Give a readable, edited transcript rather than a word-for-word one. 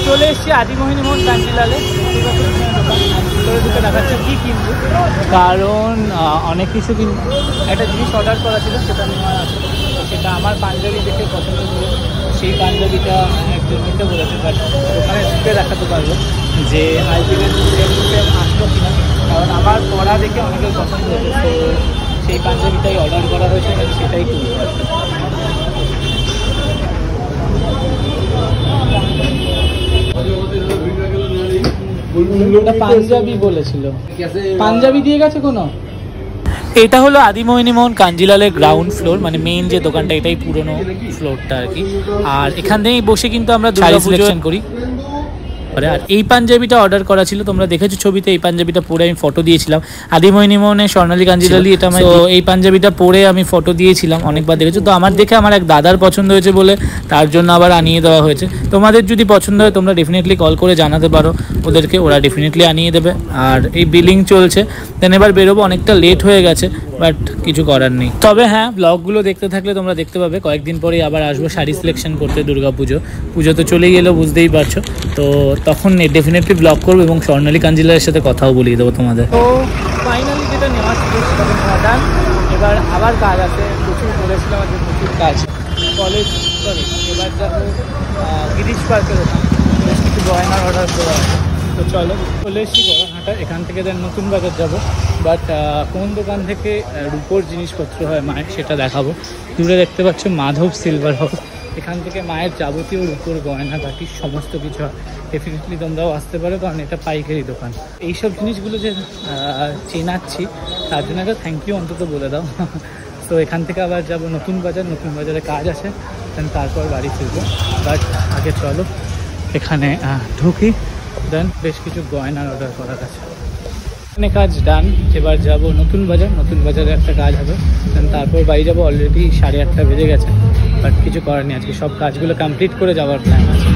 চলে এসেছি আদিমোহিনী মোহন কাঞ্জিলালে। দেখাচ্ছি কী কিনবো, কারণ অনেক কিছু একটা জিনিস অর্ডার করা ছিল, সেটা নেওয়া আছে। সেটা আমার পাঞ্জাবি দেখে পছন্দ করে সেই পাঞ্জাবিটা একটু নিতে বলেছে, বাট ওখানে ঢুকে দেখাতে পারবো যে আলটিমেট আসলো কিনা, কারণ আমার পড়া দেখে অনেকের পছন্দ হয়েছে। তো সেই পাঞ্জাবিটাই অর্ডার করা হয়েছে এবং সেটাই কিনবো। পাঞ্জাবি বলেছিল, পাঞ্জাবি দিয়ে গেছে কোনো। এটা হলো আদিমোহিনী মোহন কাঞ্জিলালের গ্রাউন্ড ফ্লোর, মানে মেইন যে দোকানটা, এটাই পুরোনো ফ্লোরটা আর কি। আর এখান থেকেই বসে কিন্তু আমরা শাড়ি সিলেকশন করি। আর এই পাঞ্জাবিটা অর্ডার করা ছিল, তোমরা দেখেছো ছবিতে, এই পাঞ্জাবিটা পরে আমি ফটো দিয়েছিলাম। আদিমোহিনী মোহনের স্বর্ণালী কাঞ্জিলালি এটা আমার, তো এই পাঞ্জাবিটা পরে আমি ফটো দিয়েছিলাম, অনেকবার দেখেছো। তো আমার দেখে আমার এক দাদার পছন্দ হয়েছে বলে তার জন্য আবার আনিয়ে দেওয়া হয়েছে। তোমাদের যদি পছন্দ হয় তোমরা ডেফিনেটলি কল করে জানাতে পারো ওদেরকে, ওরা ডেফিনেটলি আনিয়ে দেবে। আর এই বিলিং চলছে, দেন এবার বেরোবো, অনেকটা লেট হয়ে গেছে, বাট কিছু করার নেই। তবে হ্যাঁ, ব্লগগুলো দেখতে থাকলে তোমরা দেখতে পাবে কয়েকদিন পরেই আবার আসবো শাড়ি সিলেকশন করতে। পুজো তো চলেই গেলেও, বুঝতেই পারছো। তো তখন ডেফিনেটলি ব্লগ করবো এবং স্বর্ণালী কাঞ্জিলালের সাথে কথাও বলিয়ে দেবো তোমাদের। তো ফাইনালি যেটা নেওয়া ছিল সেটা নেওয়া, এবার আবার কাজ আছে, প্রচুর বলেছিলাম আজকে প্রচুর কাজ, কলেজ সরি। এবার যাবো গিরিশ পার্কের ওখানে, বেশ কিছু গয়নার অর্ডার দেওয়া আছে। তো চলো, চলে এসেছি গড়াহাটা, এখান থেকে দেন নতুন বাজার যাবো। বাট কোন দোকান থেকে রূপোর জিনিসপত্র হয় মায়ের সেটা দেখাবো। দূরে দেখতে পাচ্ছ মাধব সিলভার হাউস, এখান থেকে মায়ের যাবতীয় রূপোর গয়নাগাটি সমস্ত কিছু হয়। ডেফিনেটলি তোমরাও আসতে পারো, কারণ এটা পাইকারি দোকান। এইসব জিনিসগুলো যে চেনাচ্ছি তার জন্য একটা থ্যাংক ইউ অন্তত বলে দাও। তো এখান থেকে আবার যাবো নতুন বাজারে কাজ আছে, দেন তারপর বাড়ি ফিরবো। বাট আগে চলো এখানে ঢুকি, দেন বেশ কিছু গয়নার অর্ডার করার আছে। এখানে কাজ ডান, এবার যাবো নতুন বাজারে একটা কাজ হবে, দেন তারপর বাড়ি যাবো। অলরেডি 8:30 বেজে গেছে, বাট কিছু করার নেই, আজকে সব কাজগুলো কমপ্লিট করে যাওয়ার প্ল্যান আছে।